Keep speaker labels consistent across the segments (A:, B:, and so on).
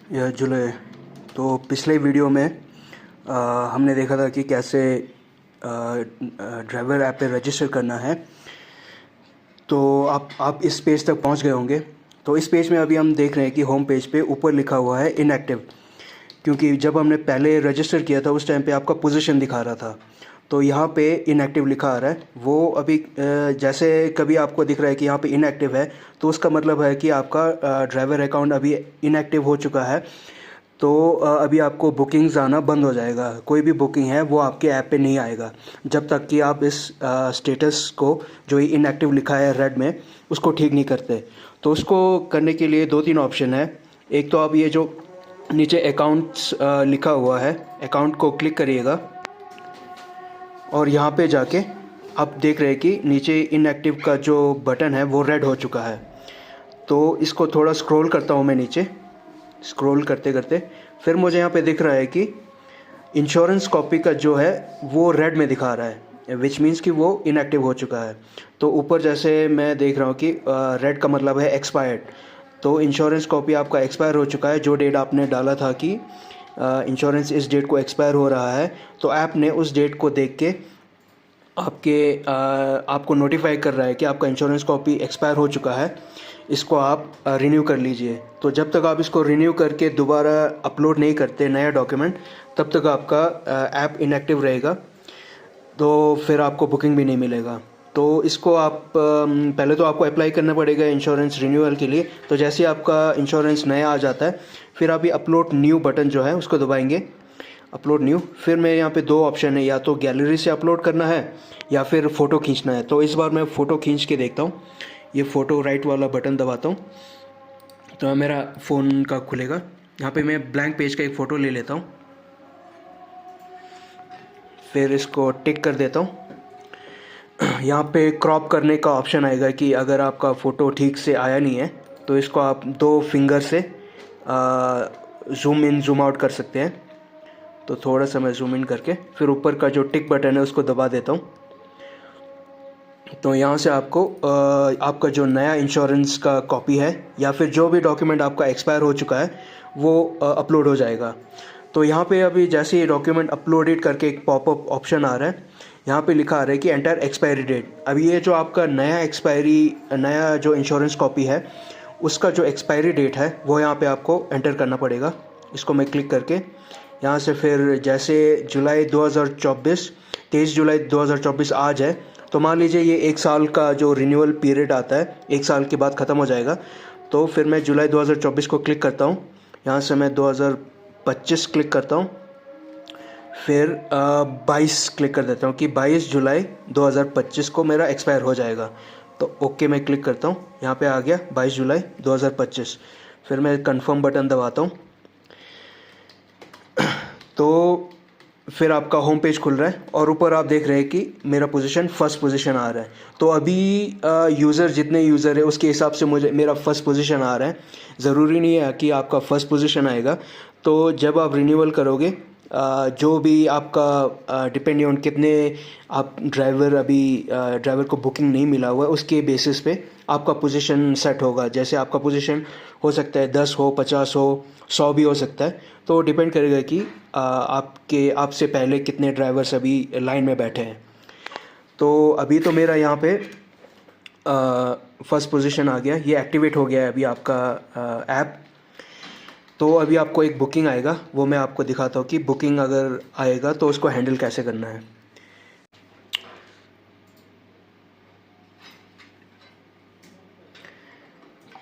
A: यह जुलाई। तो पिछले वीडियो में हमने देखा था कि कैसे ड्राइवर ऐप पे रजिस्टर करना है। तो आप इस पेज तक पहुंच गए होंगे। तो इस पेज में अभी हम देख रहे हैं कि होम पेज पे ऊपर लिखा हुआ है इनएक्टिव, क्योंकि जब हमने पहले रजिस्टर किया था उस टाइम पे आपका पोजीशन दिखा रहा था। तो यहाँ पे इनएक्टिव लिखा आ रहा है। वो अभी जैसे कभी आपको दिख रहा है कि यहाँ पे इनएक्टिव है, तो उसका मतलब है कि आपका ड्राइवर अकाउंट अभी इनएक्टिव हो चुका है। तो अभी आपको बुकिंग्स आना बंद हो जाएगा। कोई भी बुकिंग है वो आपके ऐप पे नहीं आएगा जब तक कि आप इस स्टेटस को, जो इनएक्टिव लिखा है रेड में, उसको ठीक नहीं करते। तो उसको करने के लिए दो तीन ऑप्शन है। एक तो आप ये जो नीचे अकाउंट्स लिखा हुआ है, अकाउंट को क्लिक करिएगा और यहाँ पे जाके आप देख रहे हैं कि नीचे इनएक्टिव का जो बटन है वो रेड हो चुका है। तो इसको थोड़ा स्क्रॉल करता हूँ मैं नीचे। स्क्रॉल करते करते फिर मुझे यहाँ पे दिख रहा है कि इंश्योरेंस कॉपी का जो है वो रेड में दिखा रहा है, विच मीन्स कि वो इनएक्टिव हो चुका है। तो ऊपर जैसे मैं देख रहा हूँ कि रेड का मतलब है एक्सपायर्ड। तो इंश्योरेंस कॉपी आपका एक्सपायर हो चुका है। जो डेट आपने डाला था कि इंश्योरेंस इस डेट को एक्सपायर हो रहा है, तो ऐप ने उस डेट को देख के आपको नोटिफाई कर रहा है कि आपका इंश्योरेंस कॉपी एक्सपायर हो चुका है, इसको आप रिन्यू कर लीजिए। तो जब तक आप इसको रिन्यू करके दोबारा अपलोड नहीं करते नया डॉक्यूमेंट, तब तक आपका ऐप इनएक्टिव रहेगा। तो फिर आपको बुकिंग भी नहीं मिलेगा। तो इसको आप पहले तो आपको अप्लाई करना पड़ेगा इंश्योरेंस रिन्यूअल के लिए। तो जैसे ही आपका इंश्योरेंस नया आ जाता है, फिर आप ये अपलोड न्यू बटन जो है उसको दबाएंगे, अपलोड न्यू। फिर मेरे यहाँ पे दो ऑप्शन है, या तो गैलरी से अपलोड करना है या फिर फ़ोटो खींचना है। तो इस बार मैं फ़ोटो खींच के देखता हूँ। ये फ़ोटो राइट वाला बटन दबाता हूँ तो मेरा फ़ोन का खुलेगा। यहाँ पे मैं ब्लैंक पेज का एक फ़ोटो ले लेता हूँ, फिर इसको टिक कर देता हूँ। यहाँ पे क्रॉप करने का ऑप्शन आएगा कि अगर आपका फ़ोटो ठीक से आया नहीं है तो इसको आप दो फिंगर से जूम इन जूम आउट कर सकते हैं। तो थोड़ा सा मैं जूम इन करके फिर ऊपर का जो टिक बटन है उसको दबा देता हूँ। तो यहाँ से आपको आपका जो नया इंश्योरेंस का कॉपी है या फिर जो भी डॉक्यूमेंट आपका एक्सपायर हो चुका है वो अपलोड हो जाएगा। तो यहाँ पे अभी जैसे ये डॉक्यूमेंट अपलोडेड करके एक पॉपअप ऑप्शन आ रहा है, यहाँ पे लिखा आ रहा है कि एंटर एक्सपायरी डेट। अभी ये जो आपका नया जो इंश्योरेंस कॉपी है उसका जो एक्सपायरी डेट है वो यहाँ पे आपको एंटर करना पड़ेगा। इसको मैं क्लिक करके यहाँ से फिर जैसे जुलाई 2024, 23 जुलाई 2024 आज है, तो मान लीजिए ये एक साल का जो रिन्यूअल पीरियड आता है, एक साल के बाद ख़त्म हो जाएगा। तो फिर मैं जुलाई 2024 को क्लिक करता हूँ। यहाँ से मैं 2025 क्लिक करता हूँ, फिर 22 क्लिक कर देता हूँ कि 22 जुलाई 2025 को मेरा एक्सपायर हो जाएगा। तो ओके मैं क्लिक करता हूँ, यहाँ पे आ गया 22 जुलाई 2025। फिर मैं कंफर्म बटन दबाता हूँ। तो फिर आपका होम पेज खुल रहा है और ऊपर आप देख रहे हैं कि मेरा पोजीशन फर्स्ट पोजीशन आ रहा है। तो अभी यूज़र जितने यूज़र है उसके हिसाब से मुझे मेरा फर्स्ट पोजीशन आ रहा है। ज़रूरी नहीं है कि आपका फर्स्ट पोजीशन आएगा। तो जब आप रिन्यूअल करोगे, जो भी आपका डिपेंड ऑन कितने आप ड्राइवर को बुकिंग नहीं मिला हुआ है उसके बेसिस पे आपका पोजीशन सेट होगा। जैसे आपका पोजीशन हो सकता है 10 हो, 50 हो, 100 भी हो सकता है। तो डिपेंड करेगा कि आपसे पहले कितने ड्राइवर्स अभी लाइन में बैठे हैं। तो अभी तो मेरा यहाँ पे फर्स्ट पोजीशन आ गया, ये एक्टिवेट हो गया है अभी आपका ऐप। तो अभी आपको एक बुकिंग आएगा, वो मैं आपको दिखाता हूँ कि बुकिंग अगर आएगा तो उसको हैंडल कैसे करना है।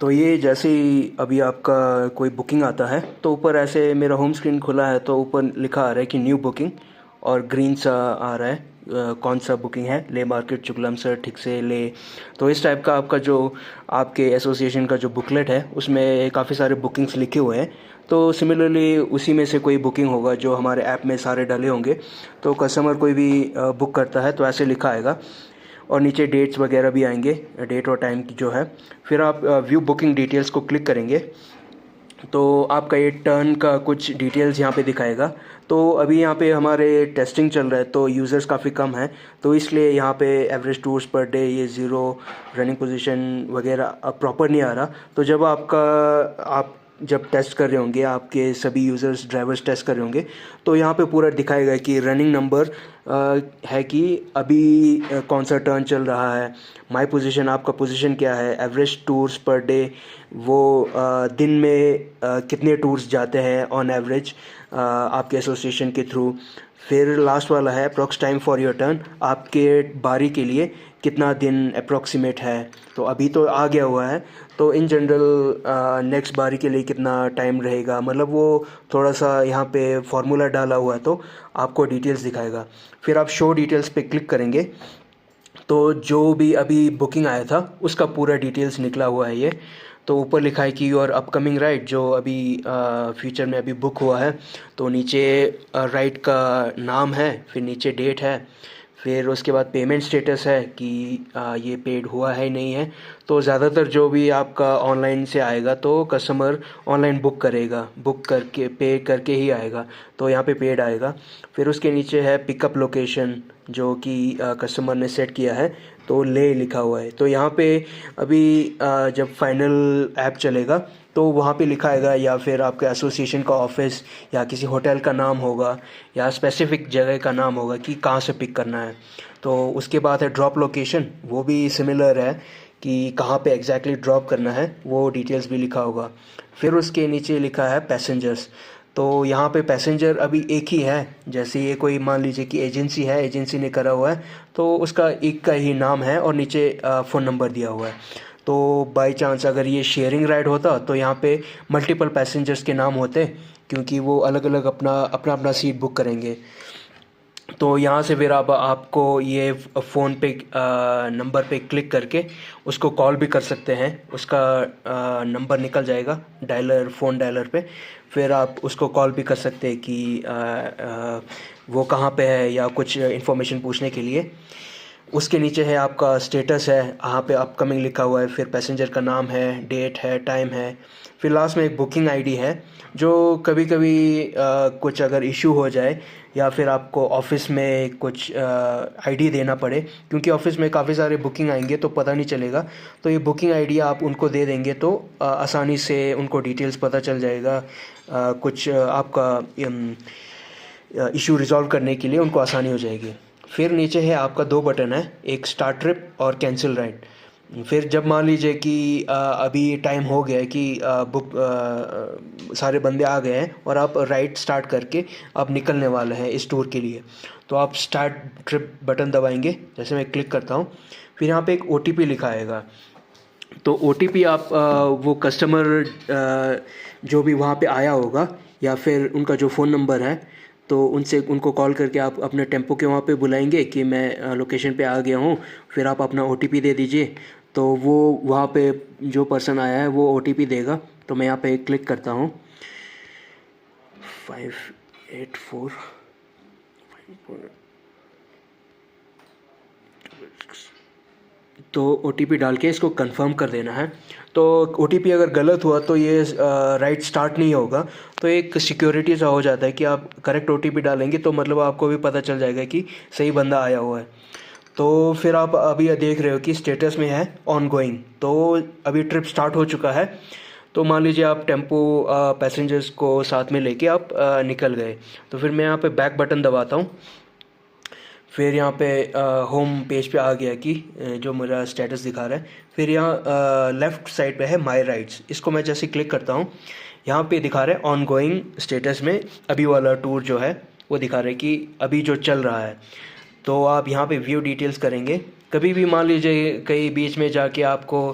A: तो ये जैसे ही अभी आपका कोई बुकिंग आता है तो ऊपर ऐसे मेरा होम स्क्रीन खुला है, तो ऊपर लिखा आ रहा है कि न्यू बुकिंग, और ग्रीन सा आ रहा है कौन सा बुकिंग है, ले मार्केट चुगलम सर ठीक से ले। तो इस टाइप का आपका जो आपके एसोसिएशन का जो बुकलेट है उसमें काफ़ी सारे बुकिंग्स लिखे हुए हैं। तो सिमिलरली उसी में से कोई बुकिंग होगा जो हमारे ऐप में सारे डले होंगे। तो कस्टमर कोई भी बुक करता है तो ऐसे लिखा आएगा, और नीचे डेट्स वगैरह भी आएंगे, डेट और टाइम की जो है। फिर आप व्यू बुकिंग डिटेल्स को क्लिक करेंगे तो आपका ये टर्न का कुछ डिटेल्स यहाँ पे दिखाएगा। तो अभी यहाँ पे हमारे टेस्टिंग चल रहा है तो यूज़र्स काफ़ी कम है, तो इसलिए यहाँ पे एवरेज टूर्स पर डे ये ज़ीरो, रनिंग पोजीशन वगैरह अब प्रॉपर नहीं आ रहा। तो जब आप जब टेस्ट कर रहे होंगे, आपके सभी यूज़र्स ड्राइवर्स टेस्ट कर रहे होंगे, तो यहाँ पे पूरा दिखाएगा कि रनिंग नंबर है कि अभी कौन सा टर्न चल रहा है, माई पोजीशन, आपका पोजीशन क्या है, एवरेज टूर्स पर डे, वो दिन में कितने टूर्स जाते हैं ऑन एवरेज आपके एसोसिएशन के थ्रू। फिर लास्ट वाला है approx time for your turn, आपके बारी के लिए कितना दिन अप्रॉक्सीमेट है। तो अभी तो आ गया हुआ है, तो इन जनरल नेक्स्ट बारी के लिए कितना टाइम रहेगा, मतलब वो थोड़ा सा यहाँ पे फार्मूला डाला हुआ है, तो आपको डिटेल्स दिखाएगा। फिर आप शो डिटेल्स पे क्लिक करेंगे तो जो भी अभी बुकिंग आया था उसका पूरा डिटेल्स निकला हुआ है ये। तो ऊपर लिखा है कि योर अपकमिंग राइड जो अभी फ्यूचर में अभी बुक हुआ है, तो नीचे राइड का नाम है, फिर नीचे डेट है, फिर उसके बाद पेमेंट स्टेटस है कि ये पेड हुआ है नहीं है। तो ज़्यादातर जो भी आपका ऑनलाइन से आएगा तो कस्टमर ऑनलाइन बुक करेगा, बुक करके पे करके ही आएगा, तो यहाँ पे पेड आएगा। फिर उसके नीचे है पिकअप लोकेशन जो कि कस्टमर ने सेट किया है, तो ले लिखा हुआ है। तो यहाँ पे अभी जब फाइनल ऐप चलेगा तो वहाँ पे लिखा आएगा, या फिर आपके एसोसिएशन का ऑफिस या किसी होटल का नाम होगा या स्पेसिफिक जगह का नाम होगा कि कहाँ से पिक करना है। तो उसके बाद है ड्रॉप लोकेशन, वो भी सिमिलर है कि कहाँ पे एग्जैक्टली ड्रॉप करना है, वो डिटेल्स भी लिखा होगा। फिर उसके नीचे लिखा है पैसेंजर्स, तो यहाँ पे पैसेंजर अभी एक ही है। जैसे ये कोई मान लीजिए कि एजेंसी है, एजेंसी ने करा हुआ है, तो उसका एक का ही नाम है और नीचे फ़ोन नंबर दिया हुआ है। तो बाय चांस अगर ये शेयरिंग राइड होता तो यहाँ पे मल्टीपल पैसेंजर्स के नाम होते, क्योंकि वो अलग अलग अपना अपना सीट बुक करेंगे। तो यहाँ से फिर आपको ये फ़ोन पे नंबर पे क्लिक करके उसको कॉल भी कर सकते हैं, उसका नंबर निकल जाएगा डायलर, फ़ोन डायलर पे। फिर आप उसको कॉल भी कर सकते हैं कि वो कहाँ पे है या कुछ इन्फॉर्मेशन पूछने के लिए। उसके नीचे है आपका स्टेटस है, यहाँ पे अपकमिंग लिखा हुआ है, फिर पैसेंजर का नाम है, डेट है, टाइम है, फिर लास्ट में एक बुकिंग आईडी है जो कभी कभी कुछ अगर इशू हो जाए या फिर आपको ऑफिस में कुछ आईडी देना पड़े, क्योंकि ऑफिस में काफ़ी सारे बुकिंग आएंगे तो पता नहीं चलेगा, तो ये बुकिंग आईडी आप उनको दे देंगे तो आसानी से उनको डिटेल्स पता चल जाएगा। कुछ आपका इशू रिजॉल्व करने के लिए उनको आसानी हो जाएगी। फिर नीचे है आपका दो बटन है, एक स्टार्ट ट्रिप और कैंसिल राइड। फिर जब मान लीजिए कि अभी टाइम हो गया है कि सारे बंदे आ गए हैं और आप राइड स्टार्ट करके आप निकलने वाले हैं इस टूर के लिए, तो आप स्टार्ट ट्रिप बटन दबाएंगे। जैसे मैं क्लिक करता हूँ, फिर यहाँ पे एक OTP लिखा आएगा। तो OTP आप वो कस्टमर जो भी वहाँ पे आया होगा या फिर उनका जो फ़ोन नंबर है, तो उनसे उनको कॉल करके आप अपने टेम्पो के वहाँ पे बुलाएंगे कि मैं लोकेशन पे आ गया हूँ, फिर आप अपना OTP दे दीजिए। तो वो वहाँ पे जो पर्सन आया है वो OTP देगा। तो मैं यहाँ पे क्लिक करता हूँ 584 तो OTP डाल के इसको कंफर्म कर देना है। तो OTP अगर गलत हुआ तो ये राइड स्टार्ट नहीं होगा। तो एक सिक्योरिटी सा हो जाता है कि आप करेक्ट OTP डालेंगे तो मतलब आपको भी पता चल जाएगा कि सही बंदा आया हुआ है। तो फिर आप अभी देख रहे हो कि स्टेटस में है ऑन गोइंग, तो अभी ट्रिप स्टार्ट हो चुका है। तो मान लीजिए आप टेम्पो पैसेंजर्स को साथ में लेके आप निकल गए, तो फिर मैं यहाँ पे बैक बटन दबाता हूँ। फिर यहाँ पे होम पेज पे आ गया कि जो मेरा स्टेटस दिखा रहा है। फिर यहाँ लेफ़्ट साइड पे है माय राइड्स, इसको मैं जैसे क्लिक करता हूँ, यहाँ पे दिखा रहा है ऑन गोइंग स्टेटस में अभी वाला टूर जो है वो दिखा रहा है कि अभी जो चल रहा है। तो आप यहाँ पे व्यू डिटेल्स करेंगे। कभी भी मान लीजिए कहीं बीच में जाके आपको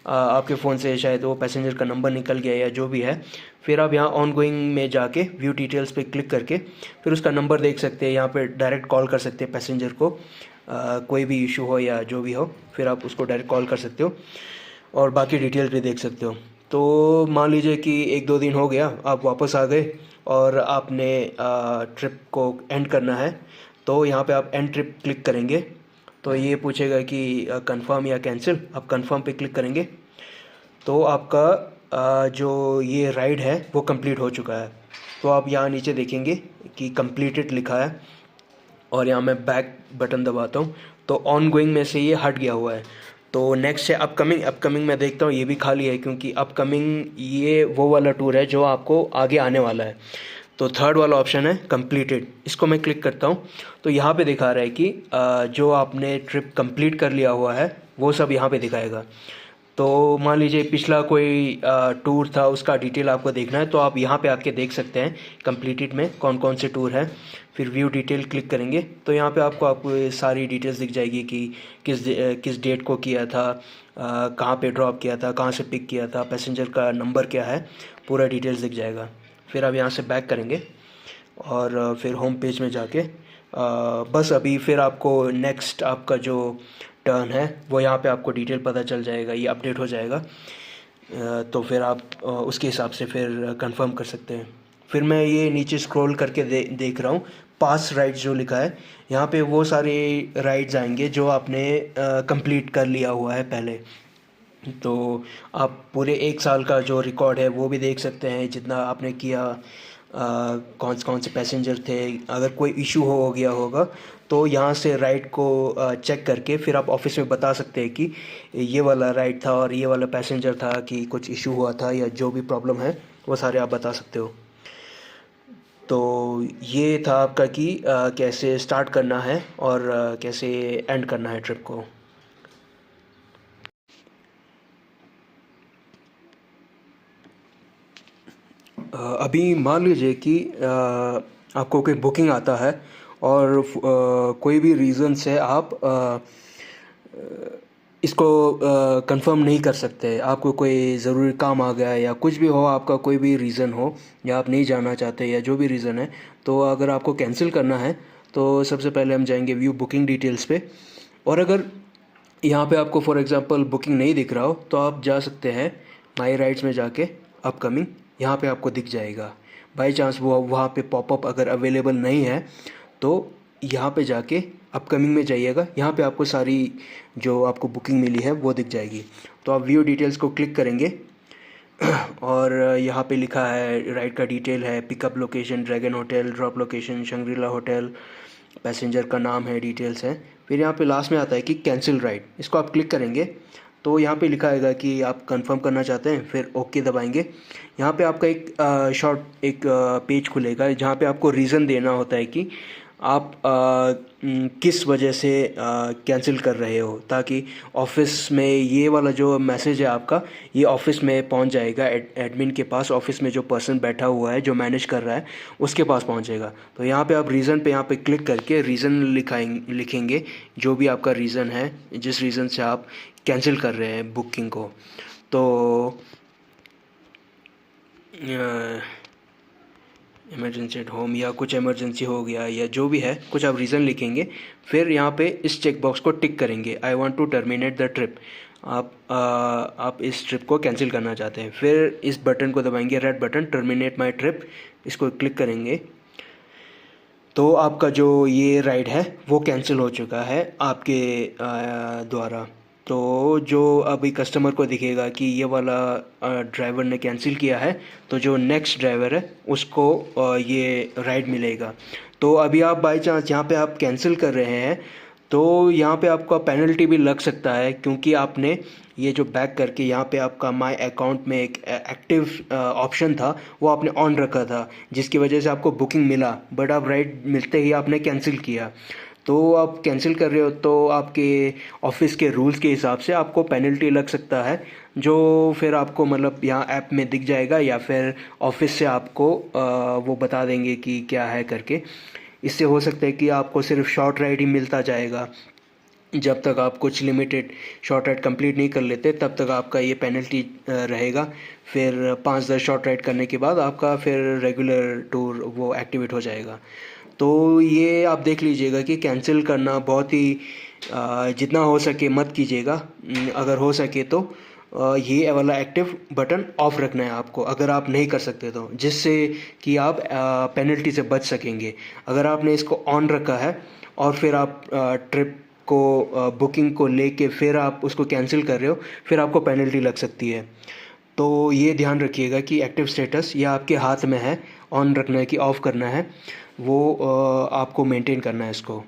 A: आपके फ़ोन से शायद वो पैसेंजर का नंबर निकल गया या जो भी है, फिर आप यहाँ ऑन गोइंग में जाके व्यू डिटेल्स पे क्लिक करके फिर उसका नंबर देख सकते हैं। यहाँ पे डायरेक्ट कॉल कर सकते हैं पैसेंजर को, कोई भी इशू हो या जो भी हो, फिर आप उसको डायरेक्ट कॉल कर सकते हो और बाकी डिटेल्स भी देख सकते हो। तो मान लीजिए कि 1-2 दिन हो गया, आप वापस आ गए और आपने ट्रिप को एंड करना है, तो यहाँ पे आप एंड ट्रिप क्लिक करेंगे। तो ये पूछेगा कि कंफर्म या कैंसिल, आप कंफर्म पे क्लिक करेंगे तो आपका जो ये राइड है वो कंप्लीट हो चुका है। तो आप यहाँ नीचे देखेंगे कि कंप्लीटेड लिखा है और यहाँ मैं बैक बटन दबाता हूँ तो ऑन गोइंग में से ये हट गया हुआ है। तो नेक्स्ट है अपकमिंग। अपकमिंग मैं देखता हूँ ये भी खाली है, क्योंकि अपकमिंग ये वो वाला टूर है जो आपको आगे आने वाला है। तो थर्ड वाला ऑप्शन है कंप्लीटेड, इसको मैं क्लिक करता हूँ। तो यहाँ पे दिखा रहा है कि जो आपने ट्रिप कंप्लीट कर लिया हुआ है वो सब यहाँ पे दिखाएगा। तो मान लीजिए पिछला कोई टूर था, उसका डिटेल आपको देखना है तो आप यहाँ पे आके देख सकते हैं कंप्लीटेड में कौन कौन से टूर हैं। फिर व्यू डिटेल क्लिक करेंगे तो यहाँ पे आपको सारी डिटेल्स दिख जाएगी कि किस डेट को किया था, कहाँ पे ड्रॉप किया था, कहाँ से पिक किया था, पैसेंजर का नंबर क्या है, पूरा डिटेल्स दिख जाएगा। फिर आप यहाँ से बैक करेंगे और फिर होम पेज में जाके बस अभी फिर आपको नेक्स्ट आपका जो टर्न है वो यहाँ पे आपको डिटेल पता चल जाएगा, ये अपडेट हो जाएगा। तो फिर आप उसके हिसाब से फिर कंफर्म कर सकते हैं। फिर मैं ये नीचे स्क्रॉल करके देख रहा हूँ पास राइड्स जो लिखा है, यहाँ पे वो सारे राइड्स आएंगे जो आपने कंप्लीट कर लिया हुआ है पहले। तो आप पूरे 1 साल का जो रिकॉर्ड है वो भी देख सकते हैं, जितना आपने किया, कौन से पैसेंजर थे, अगर कोई इशू हो गया होगा तो यहाँ से राइड को चेक करके फिर आप ऑफिस में बता सकते हैं कि ये वाला राइड था और ये वाला पैसेंजर था कि कुछ इशू हुआ था, या जो भी प्रॉब्लम है वो सारे आप बता सकते हो। तो ये था आपका कि कैसे स्टार्ट करना है और कैसे एंड करना है ट्रिप को। अभी मान लीजिए कि आपको कोई बुकिंग आता है और कोई भी रीज़न से आप इसको कंफर्म नहीं कर सकते, आपको कोई ज़रूरी काम आ गया या कुछ भी हो, आपका कोई भी रीज़न हो या आप नहीं जाना चाहते या जो भी रीज़न है, तो अगर आपको कैंसिल करना है तो सबसे पहले हम जाएंगे व्यू बुकिंग डिटेल्स पे। और अगर यहाँ पे आपको फॉर एग्ज़ाम्पल बुकिंग नहीं दिख रहा हो तो आप जा सकते हैं माई राइड्स में जाके अपकमिंग, यहाँ पे आपको दिख जाएगा। बाई चांस वो वहाँ पे पॉपअप अगर अवेलेबल नहीं है तो यहाँ पे जाके अपकमिंग में जाइएगा, यहाँ पे आपको सारी जो आपको बुकिंग मिली है वो दिख जाएगी। तो आप व्यू डिटेल्स को क्लिक करेंगे और यहाँ पे लिखा है राइड का डिटेल है, pickup location dragon hotel, drop location Shangrila hotel, passenger का नाम है, डिटेल्स हैं। फिर यहाँ पे लास्ट में आता है कि कैंसिल राइड, इसको आप क्लिक करेंगे तो यहाँ पे लिखा आएगा कि आप कंफर्म करना चाहते हैं, फिर ओके दबाएंगे। यहाँ पे आपका एक पेज खुलेगा जहाँ पे आपको रीज़न देना होता है कि आप किस वजह से कैंसिल कर रहे हो, ताकि ऑफिस में ये वाला जो मैसेज है आपका ये ऑफिस में पहुंच जाएगा, एडमिन के पास, ऑफिस में जो पर्सन बैठा हुआ है जो मैनेज कर रहा है उसके पास पहुंचेगा। तो यहाँ पे आप रीज़न पे यहाँ पे क्लिक करके रीज़न लिखेंगे, जो भी आपका रीज़न है, जिस रीज़न से आप कैंसिल कर रहे हैं बुकिंग को। तो इमरजेंसी एट होम या कुछ इमरजेंसी हो गया या जो भी है, कुछ आप रीज़न लिखेंगे। फिर यहाँ पे इस चेक बॉक्स को टिक करेंगे, I want to terminate the trip, आप इस ट्रिप को कैंसिल करना चाहते हैं। फिर इस बटन को दबाएंगे, red button, terminate my trip, इसको क्लिक करेंगे तो आपका जो ये राइड है वो कैंसिल हो चुका है आपके द्वारा। तो जो अभी कस्टमर को दिखेगा कि ये वाला ड्राइवर ने कैंसिल किया है, तो जो नेक्स्ट ड्राइवर है उसको ये राइड मिलेगा। तो अभी आप बाई चांस यहाँ पे आप कैंसिल कर रहे हैं तो यहाँ पे आपका पेनल्टी भी लग सकता है, क्योंकि आपने ये जो बैक करके यहाँ पे आपका माय अकाउंट में एक एक्टिव ऑप्शन था वो आपने ऑन रखा था, जिसकी वजह से आपको बुकिंग मिला, बट आप राइड मिलते ही आपने कैंसिल किया। तो आप कैंसिल कर रहे हो तो आपके ऑफिस के रूल्स के हिसाब से आपको पेनल्टी लग सकता है, जो फिर आपको मतलब यहाँ ऐप में दिख जाएगा या फिर ऑफिस से आपको वो बता देंगे कि क्या है करके। इससे हो सकता है कि आपको सिर्फ शॉर्ट राइड ही मिलता जाएगा, जब तक आप कुछ लिमिटेड शॉर्ट राइड कंप्लीट नहीं कर लेते तब तक आपका ये पेनल्टी रहेगा। फिर 5-10 शॉर्ट राइड करने के बाद आपका फिर रेगुलर टूर वो एक्टिवेट हो जाएगा। तो ये आप देख लीजिएगा कि कैंसिल करना बहुत ही जितना हो सके मत कीजिएगा। अगर हो सके तो ये वाला एक्टिव बटन ऑफ रखना है आपको, अगर आप नहीं कर सकते तो, जिससे कि आप पेनल्टी से बच सकेंगे। अगर आपने इसको ऑन रखा है और फिर आप ट्रिप को बुकिंग को लेके फिर आप उसको कैंसिल कर रहे हो, फिर आपको पेनल्टी लग सकती है। तो ये ध्यान रखिएगा कि एक्टिव स्टेटस ये आपके हाथ में है, ऑन रखना है कि ऑफ़ करना है, वो आपको मेंटेन करना है इसको।